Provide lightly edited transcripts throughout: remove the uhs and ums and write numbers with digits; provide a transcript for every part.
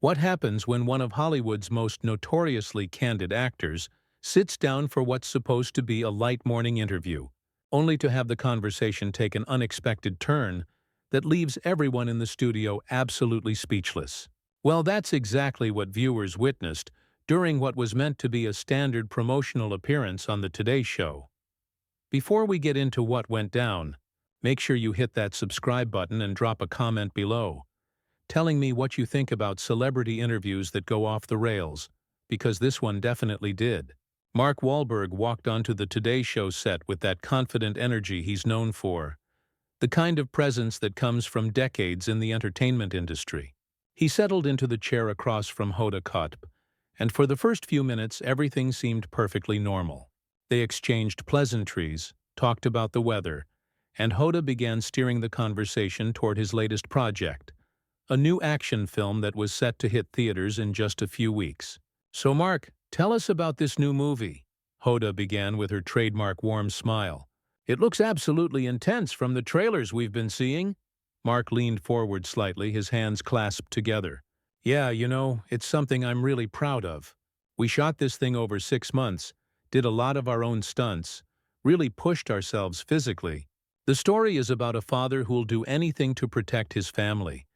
What happens when one of Hollywood's most notoriously candid actors sits down for what's supposed to be a light morning interview, only to have the conversation take an unexpected turn that leaves everyone in the studio absolutely speechless? Well, that's exactly what viewers witnessed during what was meant to be a standard promotional appearance on the Today Show. Before we get into what went down, make sure you hit that subscribe button and drop a comment below, telling me what you think about celebrity interviews that go off the rails, because this one definitely did. Mark Wahlberg walked onto the Today Show set with that confident energy he's known for, the kind of presence that comes from decades in the entertainment industry. He settled into the chair across from Hoda Kotb, and for the first few minutes everything seemed perfectly normal. They exchanged pleasantries, talked about the weather, and Hoda began steering the conversation toward his latest project, a new action film that was set to hit theaters in just a few weeks. "So Mark, tell us about this new movie," Hoda began with her trademark warm smile. "It looks absolutely intense from the trailers we've been seeing." Mark leaned forward slightly, his hands clasped together. "Yeah, it's something I'm really proud of. We shot this thing over 6 months, did a lot of our own stunts, really pushed ourselves physically. The story is about a father who'll do anything to protect his family,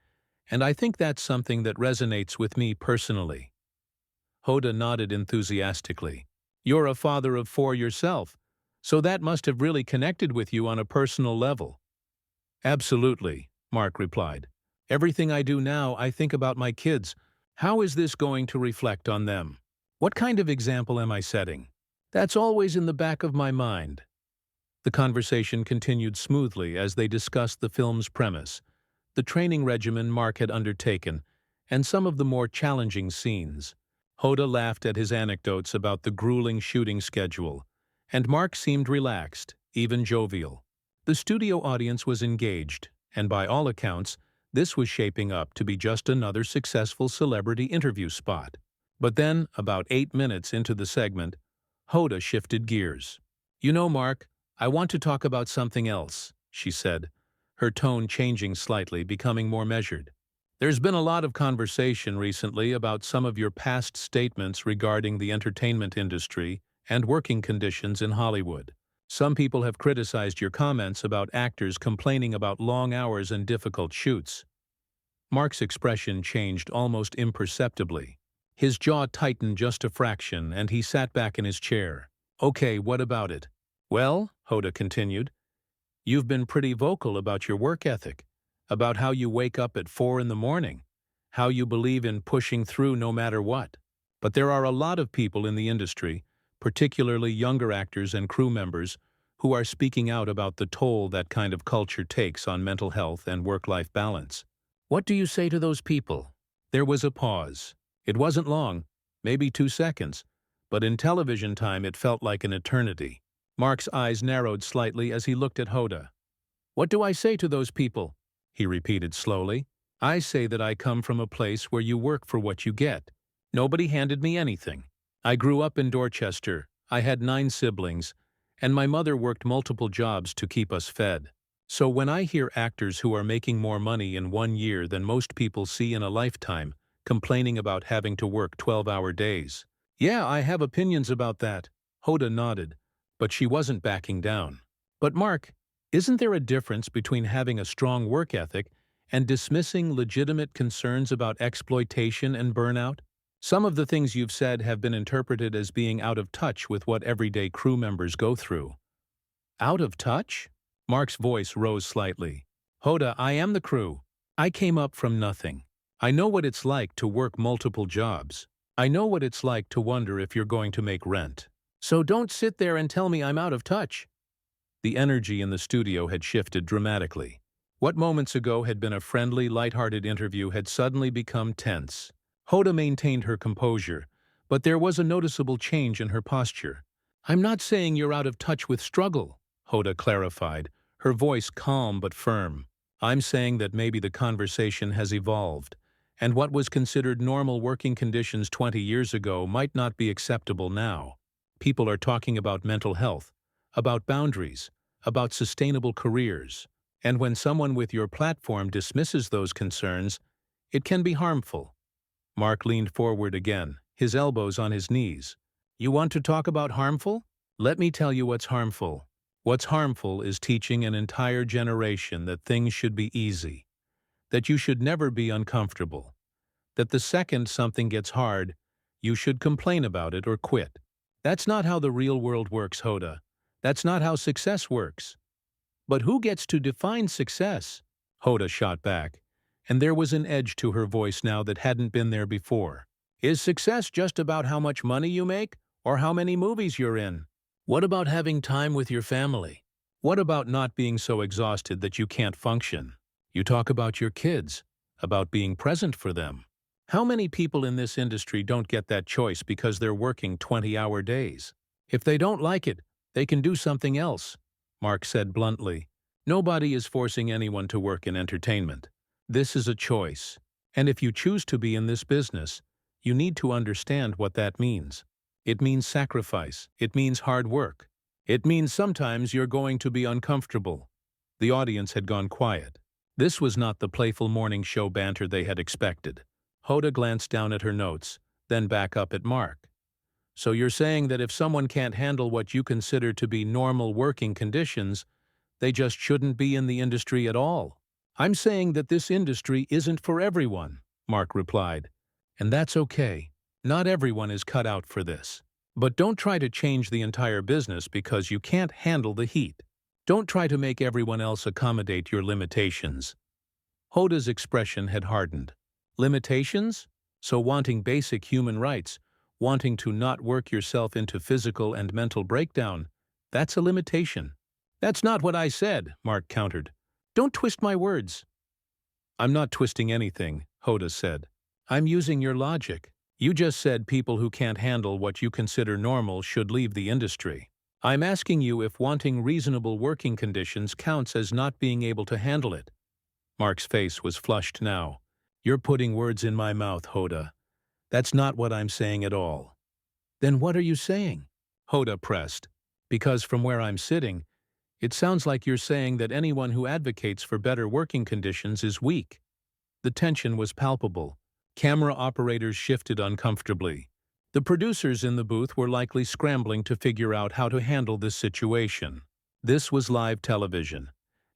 and I think that's something that resonates with me personally." Hoda nodded enthusiastically. "You're a father of 4 yourself, so that must have really connected with you on a personal level." "Absolutely," Mark replied. "Everything I do now, I think about my kids. How is this going to reflect on them? What kind of example am I setting? That's always in the back of my mind." The conversation continued smoothly as they discussed the film's premise, the training regimen Mark had undertaken, and some of the more challenging scenes. Hoda laughed at his anecdotes about the grueling shooting schedule, and Mark seemed relaxed, even jovial. The studio audience was engaged, and by all accounts, this was shaping up to be just another successful celebrity interview spot. But then, about 8 minutes into the segment, Hoda shifted gears. Mark, I want to talk about something else," she said, her tone changing slightly, becoming more measured. "There's been a lot of conversation recently about some of your past statements regarding the entertainment industry and working conditions in Hollywood. Some people have criticized your comments about actors complaining about long hours and difficult shoots." Mark's expression changed almost imperceptibly. His jaw tightened just a fraction, and he sat back in his chair. "Okay, what about it?" "Well," Hoda continued, "you've been pretty vocal about your work ethic, about how you wake up at 4 in the morning, how you believe in pushing through no matter what. But there are a lot of people in the industry, particularly younger actors and crew members, who are speaking out about the toll that kind of culture takes on mental health and work-life balance. What do you say to those people?" There was a pause. It wasn't long, maybe 2 seconds, but in television time it felt like an eternity. Mark's eyes narrowed slightly as he looked at Hoda. "What do I say to those people?" he repeated slowly. "I say that I come from a place where you work for what you get. Nobody handed me anything. I grew up in Dorchester, I had 9 siblings, and my mother worked multiple jobs to keep us fed. So when I hear actors who are making more money in 1 year than most people see in a lifetime, complaining about having to work 12-hour days. Yeah, I have opinions about that." Hoda nodded, but she wasn't backing down. "But Mark, isn't there a difference between having a strong work ethic and dismissing legitimate concerns about exploitation and burnout? Some of the things you've said have been interpreted as being out of touch with what everyday crew members go through." "Out of touch?" Mark's voice rose slightly. "Hoda, I am the crew. I came up from nothing. I know what it's like to work multiple jobs. I know what it's like to wonder if you're going to make rent. So don't sit there and tell me I'm out of touch." The energy in the studio had shifted dramatically. What moments ago had been a friendly, lighthearted interview had suddenly become tense. Hoda maintained her composure, but there was a noticeable change in her posture. "I'm not saying you're out of touch with struggle," Hoda clarified, her voice calm but firm. "I'm saying that maybe the conversation has evolved, and what was considered normal working conditions 20 years ago might not be acceptable now. People are talking about mental health, about boundaries, about sustainable careers, and when someone with your platform dismisses those concerns, it can be harmful." Mark leaned forward again, his elbows on his knees. You want to talk about harmful? Let me tell you what's harmful. What's harmful is teaching an entire generation that things should be easy, that you should never be uncomfortable, that the second something gets hard, you should complain about it or quit. That's not how the real world works, Hoda. That's not how success works. But who gets to define success? Hoda shot back, and there was an edge to her voice now that hadn't been there before. Is success just about how much money you make, or how many movies you're in? What about having time with your family? What about not being so exhausted that you can't function? You talk about your kids, about being present for them. How many people in this industry don't get that choice because they're working 20-hour days? If they don't like it, they can do something else, Mark said bluntly. Nobody is forcing anyone to work in entertainment. This is a choice. And if you choose to be in this business, you need to understand what that means. It means sacrifice. It means hard work. It means sometimes you're going to be uncomfortable. The audience had gone quiet. This was not the playful morning show banter they had expected. Hoda glanced down at her notes, then back up at Mark. So you're saying that if someone can't handle what you consider to be normal working conditions, they just shouldn't be in the industry at all? I'm saying that this industry isn't for everyone, Mark replied. And that's okay. Not everyone is cut out for this. But don't try to change the entire business because you can't handle the heat. Don't try to make everyone else accommodate your limitations. Hoda's expression had hardened. Limitations? So wanting basic human rights, wanting to not work yourself into physical and mental breakdown, that's a limitation. That's not what I said, Mark countered. Don't twist my words. I'm not twisting anything, Hoda said. I'm using your logic. You just said people who can't handle what you consider normal should leave the industry. I'm asking you if wanting reasonable working conditions counts as not being able to handle it. Mark's face was flushed now. You're putting words in my mouth, Hoda. That's not what I'm saying at all. Then what are you saying? Hoda pressed. Because from where I'm sitting, it sounds like you're saying that anyone who advocates for better working conditions is weak. The tension was palpable. Camera operators shifted uncomfortably. The producers in the booth were likely scrambling to figure out how to handle this situation. This was live television,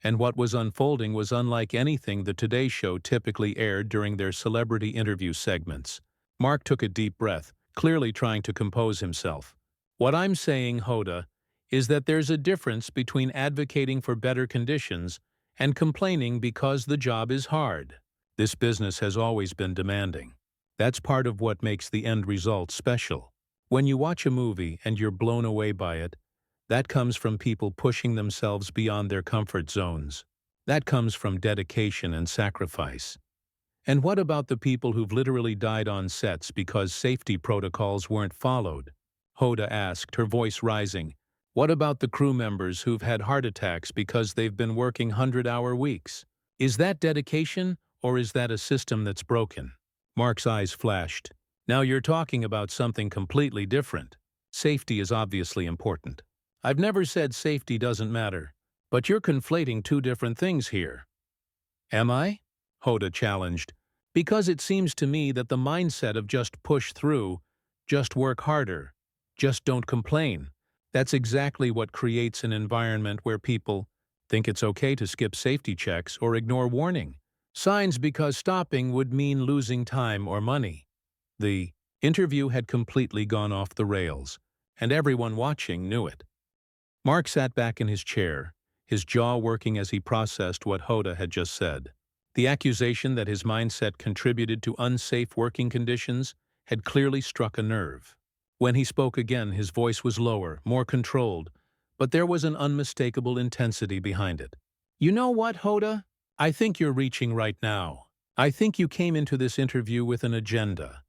and what was unfolding was unlike anything the Today Show typically aired during their celebrity interview segments. Mark took a deep breath, clearly trying to compose himself. What I'm saying, Hoda, is that there's a difference between advocating for better conditions and complaining because the job is hard. This business has always been demanding. That's part of what makes the end result special. When you watch a movie and you're blown away by it, that comes from people pushing themselves beyond their comfort zones. That comes from dedication and sacrifice. And what about the people who've literally died on sets because safety protocols weren't followed? Hoda asked, her voice rising. What about the crew members who've had heart attacks because they've been working 100-hour weeks? Is that dedication, or is that a system that's broken? Mark's eyes flashed. Now you're talking about something completely different. Safety is obviously important. I've never said safety doesn't matter, but you're conflating two different things here. Am I? Hoda challenged. Because it seems to me that the mindset of just push through, just work harder, just don't complain, that's exactly what creates an environment where people think it's okay to skip safety checks or ignore warning signs because stopping would mean losing time or money. The interview had completely gone off the rails, and everyone watching knew it. Mark sat back in his chair, his jaw working as he processed what Hoda had just said. The accusation that his mindset contributed to unsafe working conditions had clearly struck a nerve. When he spoke again, his voice was lower, more controlled, but there was an unmistakable intensity behind it. You know what, Hoda? I think you're reaching right now. I think you came into this interview with an agenda,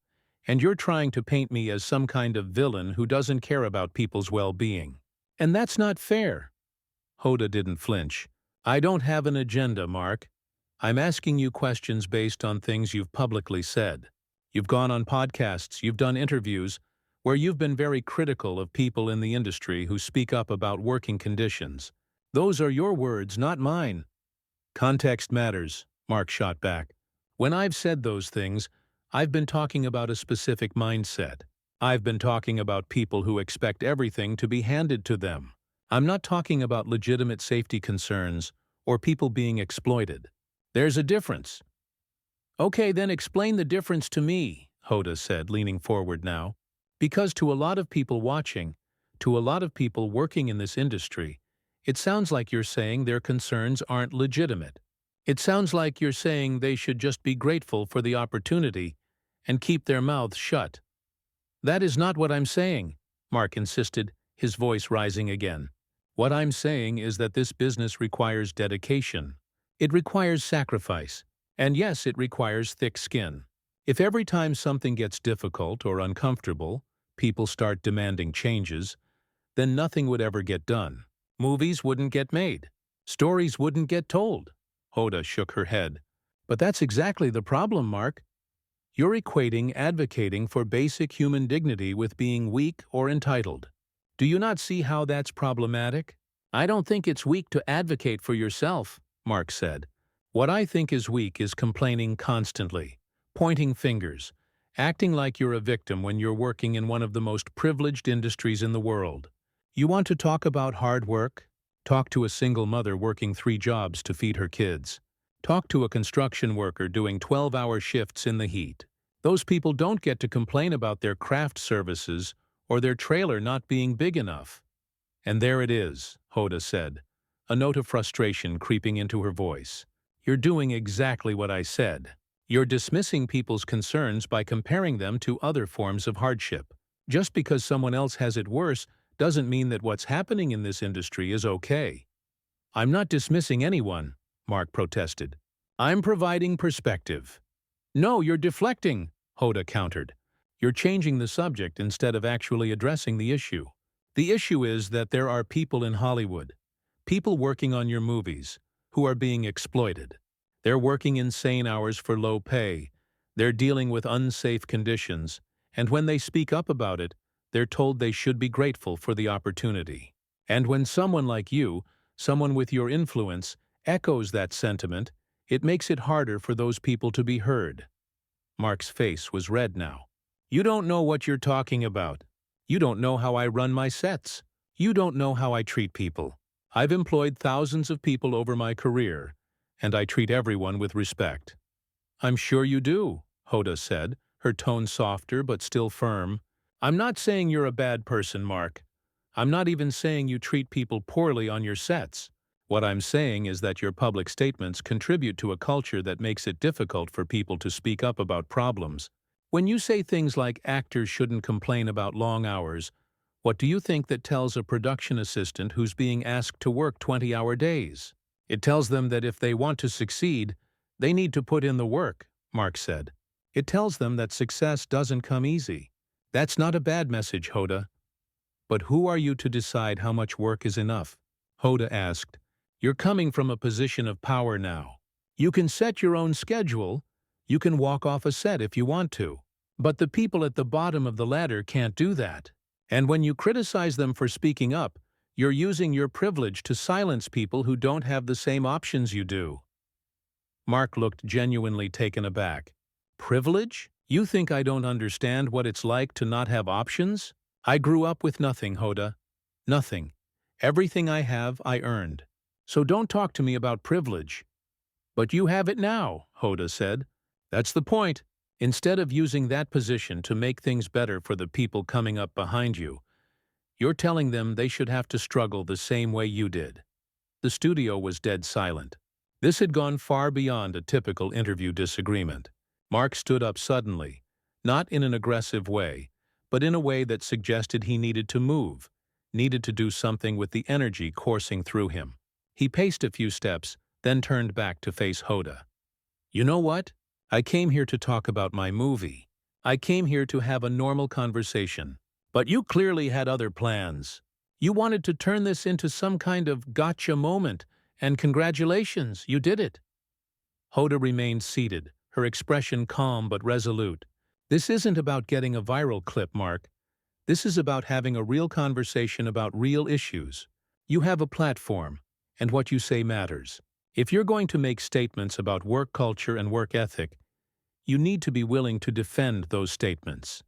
and you're trying to paint me as some kind of villain who doesn't care about people's well-being. And that's not fair. Hoda didn't flinch. I don't have an agenda, Mark. I'm asking you questions based on things you've publicly said. You've gone on podcasts, you've done interviews, where you've been very critical of people in the industry who speak up about working conditions. Those are your words, not mine. Context matters, Mark shot back. When I've said those things, I've been talking about a specific mindset. I've been talking about people who expect everything to be handed to them. I'm not talking about legitimate safety concerns or people being exploited. There's a difference. Okay, then explain the difference to me, Hoda said, leaning forward now. Because to a lot of people watching, to a lot of people working in this industry, it sounds like you're saying their concerns aren't legitimate. It sounds like you're saying they should just be grateful for the opportunity and keep their mouths shut. That is not what I'm saying, Mark insisted, his voice rising again. What I'm saying is that this business requires dedication. It requires sacrifice. And yes, it requires thick skin. If every time something gets difficult or uncomfortable, people start demanding changes, then nothing would ever get done. Movies wouldn't get made. Stories wouldn't get told. Hoda shook her head. But that's exactly the problem, Mark. You're equating advocating for basic human dignity with being weak or entitled. Do you not see how that's problematic? I don't think it's weak to advocate for yourself, Mark said. What I think is weak is complaining constantly, pointing fingers, acting like you're a victim when you're working in one of the most privileged industries in the world. You want to talk about hard work? Talk to a single mother working 3 jobs to feed her kids. Talk to a construction worker doing 12-hour shifts in the heat. Those people don't get to complain about their craft services or their trailer not being big enough. And there it is, Hoda said, a note of frustration creeping into her voice. You're doing exactly what I said. You're dismissing people's concerns by comparing them to other forms of hardship. Just because someone else has it worse doesn't mean that what's happening in this industry is okay. I'm not dismissing anyone, Mark protested. I'm providing perspective. No, you're deflecting, Hoda countered. You're changing the subject instead of actually addressing the issue. The issue is that there are people in Hollywood, people working on your movies, who are being exploited. They're working insane hours for low pay. They're dealing with unsafe conditions, and when they speak up about it, they're told they should be grateful for the opportunity. And when someone like you, someone with your influence, echoes that sentiment, it makes it harder for those people to be heard. Mark's face was red now. You don't know what you're talking about. You don't know how I run my sets. You don't know how I treat people. I've employed thousands of people over my career, and I treat everyone with respect. I'm sure you do, Hoda said, her tone softer but still firm. I'm not saying you're a bad person, Mark. I'm not even saying you treat people poorly on your sets. What I'm saying is that your public statements contribute to a culture that makes it difficult for people to speak up about problems. When you say things like actors shouldn't complain about long hours, what do you think that tells a production assistant who's being asked to work 20-hour days? It tells them that if they want to succeed, they need to put in the work, Mark said. It tells them that success doesn't come easy. That's not a bad message, Hoda. But who are you to decide how much work is enough? Hoda asked. You're coming from a position of power now. You can set your own schedule. You can walk off a set if you want to. But the people at the bottom of the ladder can't do that. And when you criticize them for speaking up, you're using your privilege to silence people who don't have the same options you do. Mark looked genuinely taken aback. Privilege? You think I don't understand what it's like to not have options? I grew up with nothing, Hoda. Nothing. Everything I have, I earned. So don't talk to me about privilege. But you have it now, Hoda said. That's the point. Instead of using that position to make things better for the people coming up behind you, you're telling them they should have to struggle the same way you did. The studio was dead silent. This had gone far beyond a typical interview disagreement. Mark stood up suddenly, not in an aggressive way, but in a way that suggested he needed to move, needed to do something with the energy coursing through him. He paced a few steps, then turned back to face Hoda. You know what? I came here to talk about my movie. I came here to have a normal conversation. But you clearly had other plans. You wanted to turn this into some kind of gotcha moment, and congratulations, you did it. Hoda remained seated, her expression calm but resolute. This isn't about getting a viral clip, Mark. This is about having a real conversation about real issues. You have a platform, and what you say matters. If you're going to make statements about work culture and work ethic, You need to be willing to defend those statements.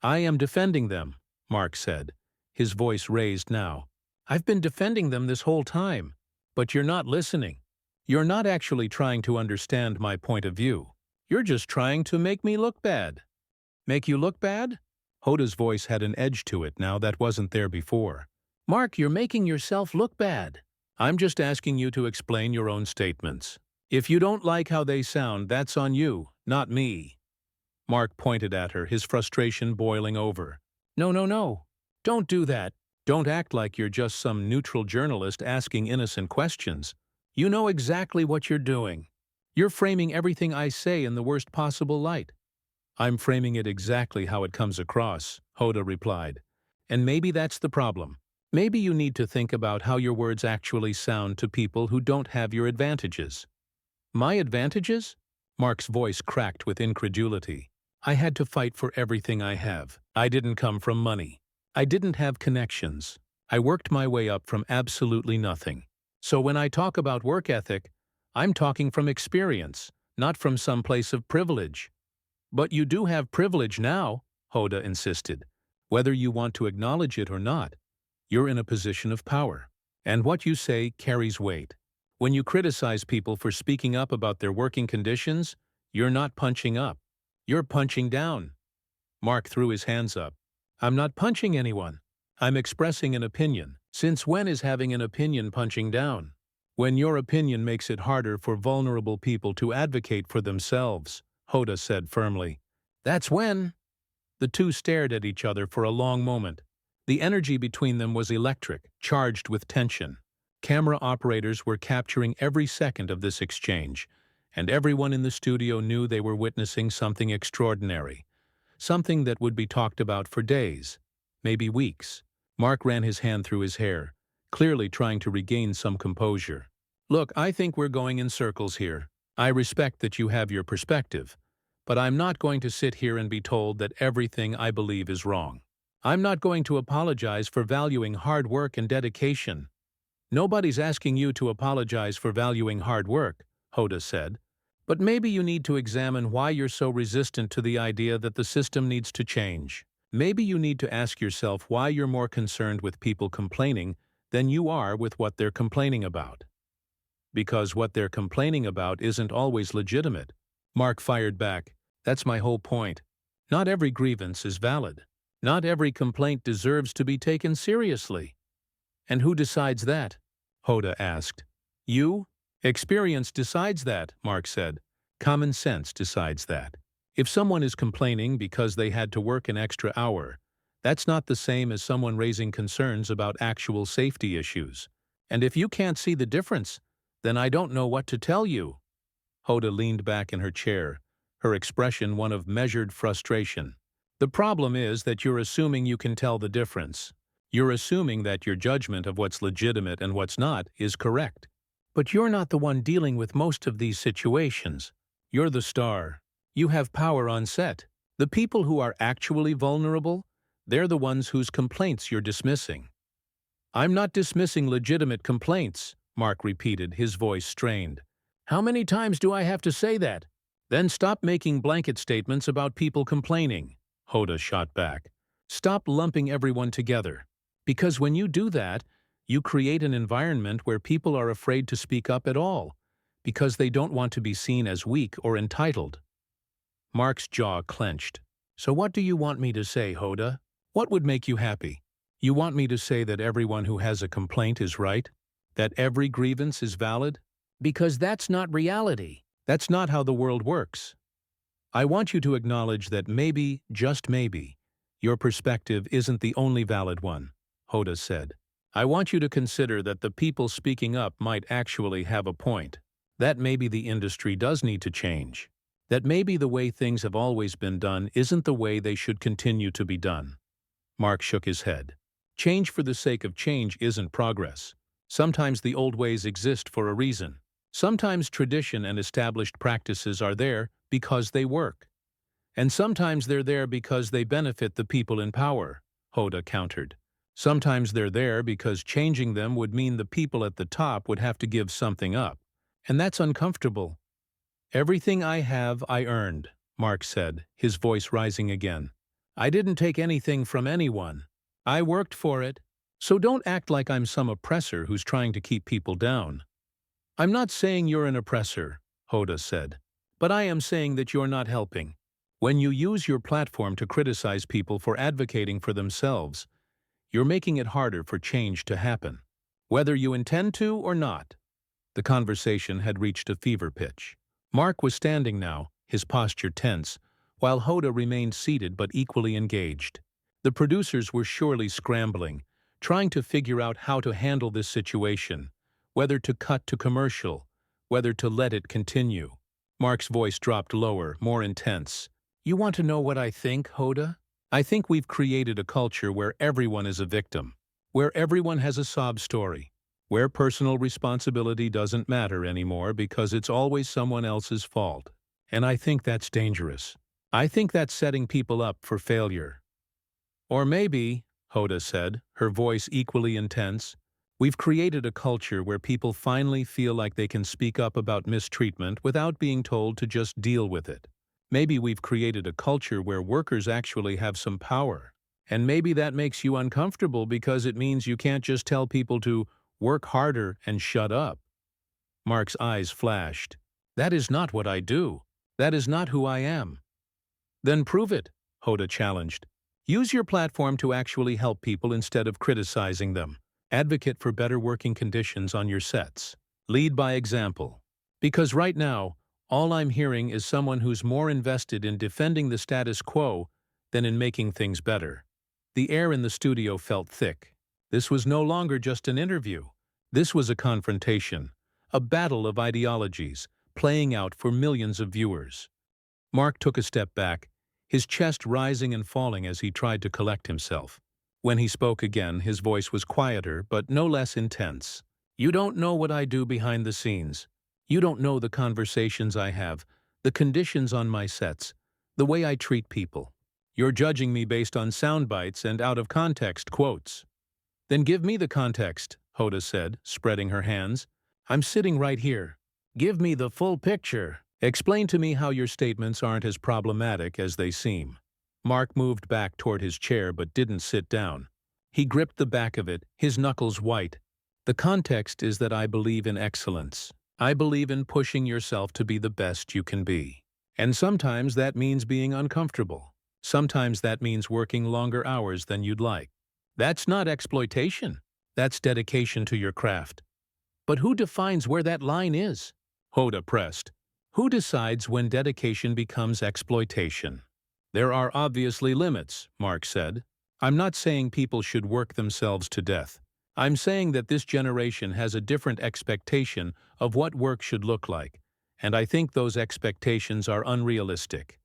I am defending them, Mark said, his voice raised now. I've been defending them this whole time, but you're not listening. You're not actually trying to understand my point of view. You're just trying to make me look bad. Make you look bad? Hoda's voice had an edge to it now that wasn't there before. Mark, you're making yourself look bad. I'm just asking you to explain your own statements. If you don't like how they sound, that's on you, not me. Mark pointed at her, his frustration boiling over. No, no, no. Don't do that. Don't act like you're just some neutral journalist asking innocent questions. You know exactly what you're doing. You're framing everything I say in the worst possible light. I'm framing it exactly how it comes across, Hoda replied. And maybe that's the problem. Maybe you need to think about how your words actually sound to people who don't have your advantages. My advantages? Mark's voice cracked with incredulity. I had to fight for everything I have. I didn't come from money. I didn't have connections. I worked my way up from absolutely nothing. So when I talk about work ethic, I'm talking from experience, not from some place of privilege. But you do have privilege now, Hoda insisted. Whether you want to acknowledge it or not, you're in a position of power. And what you say carries weight. When you criticize people for speaking up about their working conditions, you're not punching up. You're punching down. Mark threw his hands up. I'm not punching anyone. I'm expressing an opinion. Since when is having an opinion punching down? When your opinion makes it harder for vulnerable people to advocate for themselves, Hoda said firmly. That's when. The two stared at each other for a long moment. The energy between them was electric, charged with tension. Camera operators were capturing every second of this exchange, and everyone in the studio knew they were witnessing something extraordinary, something that would be talked about for days, maybe weeks. Mark ran his hand through his hair, clearly trying to regain some composure. Look, I think we're going in circles here. I respect that you have your perspective, but I'm not going to sit here and be told that everything I believe is wrong. I'm not going to apologize for valuing hard work and dedication. Nobody's asking you to apologize for valuing hard work, Hoda said. But maybe you need to examine why you're so resistant to the idea that the system needs to change. Maybe you need to ask yourself why you're more concerned with people complaining than you are with what they're complaining about. Because what they're complaining about isn't always legitimate. Mark fired back. That's my whole point. Not every grievance is valid. Not every complaint deserves to be taken seriously. And who decides that? Hoda asked. You? Experience decides that, Mark said. Common sense decides that. If someone is complaining because they had to work an extra hour, that's not the same as someone raising concerns about actual safety issues. And if you can't see the difference, then I don't know what to tell you. Hoda leaned back in her chair, her expression one of measured frustration. The problem is that you're assuming you can tell the difference. You're assuming that your judgment of what's legitimate and what's not is correct. But you're not the one dealing with most of these situations. You're the star. You have power on set. The people who are actually vulnerable, they're the ones whose complaints you're dismissing. I'm not dismissing legitimate complaints, Mark repeated, his voice strained. How many times do I have to say that? Then stop making blanket statements about people complaining, Hoda shot back. Stop lumping everyone together. Because when you do that, you create an environment where people are afraid to speak up at all, because they don't want to be seen as weak or entitled. Mark's jaw clenched. So what do you want me to say, Hoda? What would make you happy? You want me to say that everyone who has a complaint is right? That every grievance is valid? Because that's not reality. That's not how the world works. I want you to acknowledge that maybe, just maybe, your perspective isn't the only valid one, Hoda said. I want you to consider that the people speaking up might actually have a point. That maybe the industry does need to change. That maybe the way things have always been done isn't the way they should continue to be done. Mark shook his head. Change for the sake of change isn't progress. Sometimes the old ways exist for a reason. Sometimes tradition and established practices are there because they work. And sometimes they're there because they benefit the people in power, Hoda countered. Sometimes they're there because changing them would mean the people at the top would have to give something up. And that's uncomfortable. Everything I have, I earned, Mark said, his voice rising again. I didn't take anything from anyone. I worked for it. So don't act like I'm some oppressor who's trying to keep people down. I'm not saying you're an oppressor, Hoda said. But I am saying that you're not helping. When you use your platform to criticize people for advocating for themselves, you're making it harder for change to happen. Whether you intend to or not. The conversation had reached a fever pitch. Mark was standing now, his posture tense, while Hoda remained seated but equally engaged. The producers were surely scrambling, trying to figure out how to handle this situation, whether to cut to commercial, whether to let it continue. Mark's voice dropped lower, more intense. You want to know what I think, Hoda? I think we've created a culture where everyone is a victim, where everyone has a sob story, where personal responsibility doesn't matter anymore because it's always someone else's fault. And I think that's dangerous. I think that's setting people up for failure. Or maybe, Hoda said, her voice equally intense, we've created a culture where people finally feel like they can speak up about mistreatment without being told to just deal with it. Maybe we've created a culture where workers actually have some power. And maybe that makes you uncomfortable because it means you can't just tell people to work harder and shut up. Mark's eyes flashed. That is not what I do. That is not who I am. Then prove it, Hoda challenged. Use your platform to actually help people instead of criticizing them. Advocate for better working conditions on your sets. Lead by example. Because right now, all I'm hearing is someone who's more invested in defending the status quo than in making things better. The air in the studio felt thick. This was no longer just an interview. This was a confrontation, a battle of ideologies, playing out for millions of viewers. Mark took a step back, his chest rising and falling as he tried to collect himself. When he spoke again, his voice was quieter but no less intense. You don't know what I do behind the scenes. You don't know the conversations I have, the conditions on my sets, the way I treat people. You're judging me based on sound bites and out-of-context quotes. Then give me the context, Hoda said, spreading her hands. I'm sitting right here. Give me the full picture. Explain to me how your statements aren't as problematic as they seem. Mark moved back toward his chair but didn't sit down. He gripped the back of it, his knuckles white. The context is that I believe in excellence. I believe in pushing yourself to be the best you can be. And sometimes that means being uncomfortable. Sometimes that means working longer hours than you'd like. That's not exploitation. That's dedication to your craft. But who defines where that line is? Hoda pressed. Who decides when dedication becomes exploitation? There are obviously limits, Mark said. I'm not saying people should work themselves to death. I'm saying that this generation has a different expectation of what work should look like, and I think those expectations are unrealistic.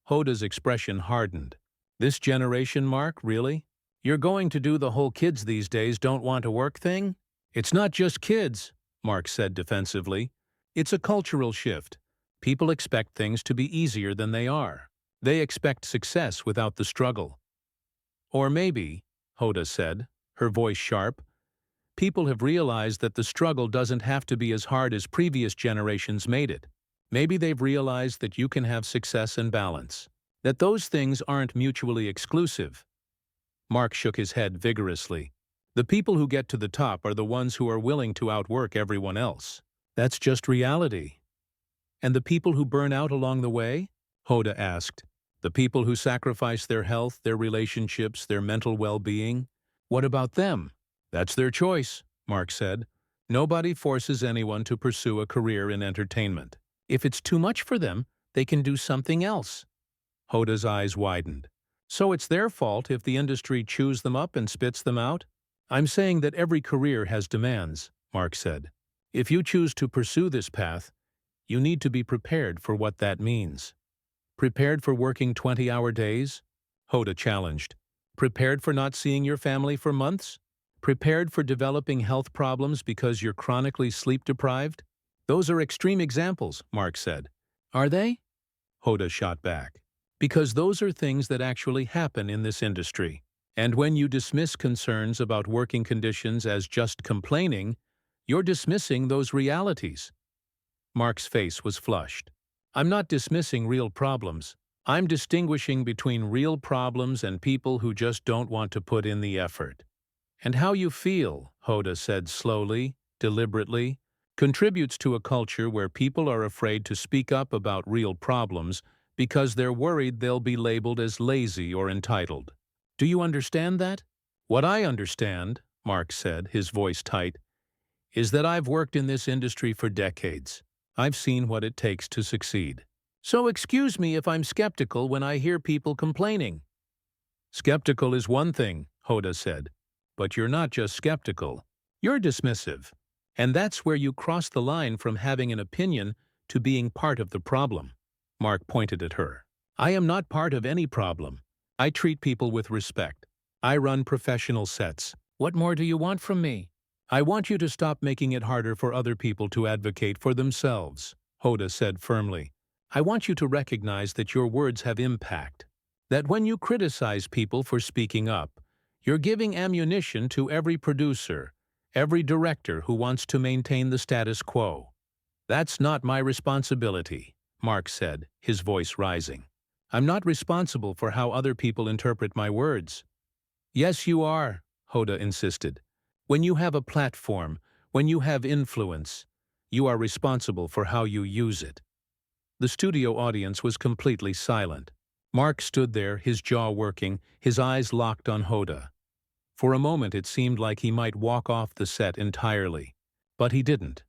Hoda's expression hardened. This generation, Mark, really? You're going to do the whole kids these days don't want to work thing? It's not just kids, Mark said defensively. It's a cultural shift. People expect things to be easier than they are. They expect success without the struggle. Or maybe, Hoda said, her voice sharp, people have realized that the struggle doesn't have to be as hard as previous generations made it. Maybe they've realized that you can have success and balance, that those things aren't mutually exclusive. Mark shook his head vigorously. The people who get to the top are the ones who are willing to outwork everyone else. That's just reality. And the people who burn out along the way? Hoda asked. The people who sacrifice their health, their relationships, their mental well-being? What about them? That's their choice, Mark said. Nobody forces anyone to pursue a career in entertainment. If it's too much for them, they can do something else. Hoda's eyes widened. So it's their fault if the industry chews them up and spits them out? I'm saying that every career has demands, Mark said. If you choose to pursue this path, you need to be prepared for what that means. Prepared for working 20-hour days? Hoda challenged. Prepared for not seeing your family for months? Prepared for developing health problems because you're chronically sleep-deprived? Those are extreme examples, Mark said. Are they? Hoda shot back. Because those are things that actually happen in this industry. And when you dismiss concerns about working conditions as just complaining, you're dismissing those realities. Mark's face was flushed. I'm not dismissing real problems. I'm distinguishing between real problems and people who just don't want to put in the effort. And how you feel, Hoda said slowly, deliberately, contributes to a culture where people are afraid to speak up about real problems because they're worried they'll be labeled as lazy or entitled. Do you understand that? What I understand, Mark said, his voice tight, is that I've worked in this industry for decades. I've seen what it takes to succeed. So excuse me if I'm skeptical when I hear people complaining. Skeptical is one thing, Hoda said. But you're not just skeptical. You're dismissive. And that's where you cross the line from having an opinion to being part of the problem. Mark pointed at her. I am not part of any problem. I treat people with respect. I run professional sets. What more do you want from me? I want you to stop making it harder for other people to advocate for themselves, Hoda said firmly. I want you to recognize that your words have impact. That when you criticize people for speaking up, you're giving ammunition to every producer, every director who wants to maintain the status quo. That's not my responsibility, Mark said, his voice rising. I'm not responsible for how other people interpret my words. Yes, you are, Hoda insisted. When you have a platform, when you have influence, you are responsible for how you use it. The studio audience was completely silent. Mark stood there, his jaw working, his eyes locked on Hoda. For a moment it seemed like he might walk off the set entirely, but he didn't.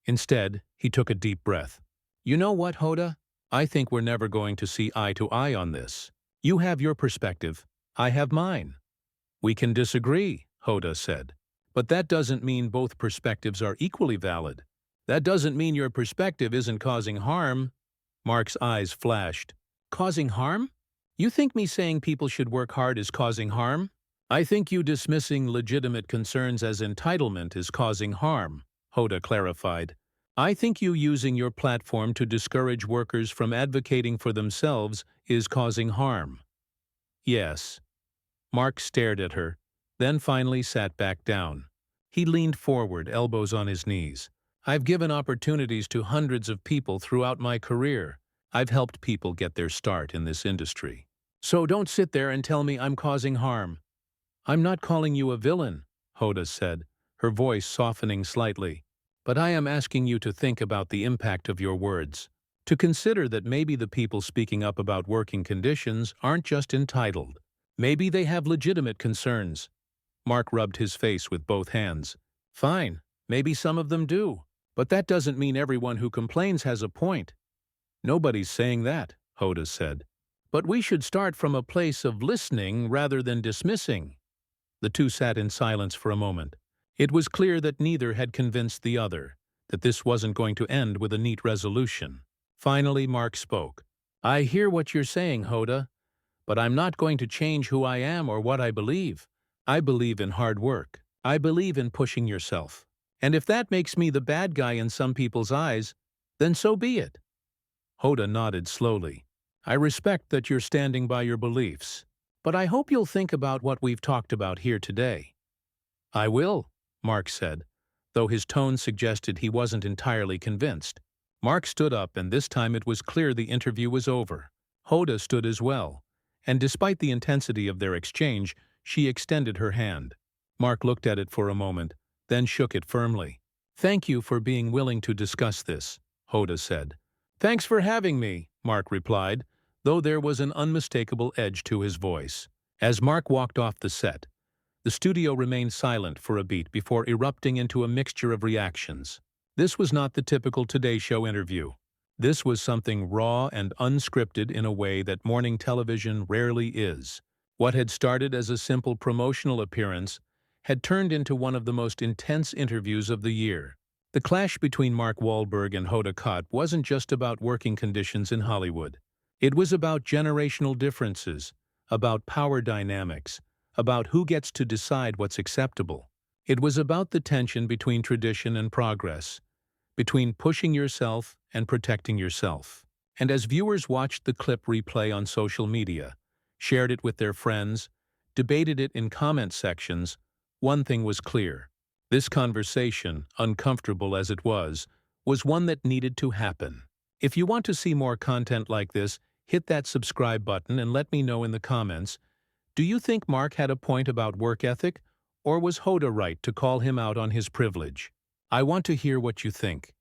Instead, he took a deep breath. You know what, Hoda? I think we're never going to see eye to eye on this. You have your perspective, I have mine. We can disagree, Hoda said. But that doesn't mean both perspectives are equally valid. That doesn't mean your perspective isn't causing harm. Mark's eyes flashed. Causing harm? You think me saying people should work hard is causing harm? I think you dismissing legitimate concerns as entitlement is causing harm, Hoda clarified. I think you using your platform to discourage workers from advocating for themselves is causing harm. Yes. Mark stared at her, then finally sat back down. He leaned forward, elbows on his knees. I've given opportunities to hundreds of people throughout my career. I've helped people get their start in this industry. So don't sit there and tell me I'm causing harm. I'm not calling you a villain, Hoda said, her voice softening slightly. But I am asking you to think about the impact of your words. To consider that maybe the people speaking up about working conditions aren't just entitled. Maybe they have legitimate concerns. Mark rubbed his face with both hands. Fine, maybe some of them do. But that doesn't mean everyone who complains has a point. Nobody's saying that, Hoda said. But we should start from a place of listening rather than dismissing. The two sat in silence for a moment. It was clear that neither had convinced the other, that this wasn't going to end with a neat resolution. Finally, Mark spoke. I hear what you're saying, Hoda, but I'm not going to change who I am or what I believe. I believe in hard work. I believe in pushing yourself. And if that makes me the bad guy in some people's eyes, then so be it. Hoda nodded slowly. I respect that you're standing by your beliefs, but I hope you'll think about what we've talked about here today. I will, Mark said, though his tone suggested he wasn't entirely convinced. Mark stood up, and this time it was clear the interview was over. Hoda stood as well, and despite the intensity of their exchange, she extended her hand. Mark looked at it for a moment, then shook it firmly. Thank you for being willing to discuss this, Hoda said. Thanks for having me, Mark replied, though there was an unmistakable edge to his voice. As Mark walked off the set, the studio remained silent for a beat before erupting into a mixture of reactions. This was not the typical Today Show interview. This was something raw and unscripted in a way that morning television rarely is. What had started as a simple promotional appearance had turned into one of the most intense interviews of the year. The clash between Mark Wahlberg and Hoda Kotb wasn't just about working conditions in Hollywood. It was about generational differences, about power dynamics, about who gets to decide what's acceptable. It was about the tension between tradition and progress, between pushing yourself and protecting yourself. And as viewers watched the clip replay on social media, shared it with their friends, debated it in comment sections, one thing was clear. This conversation, uncomfortable as it was one that needed to happen. If you want to see more content like this, hit that subscribe button and let me know in the comments, do you think Mark had a point about work ethic, or was Hoda right to call him out on his privilege? I want to hear what you think.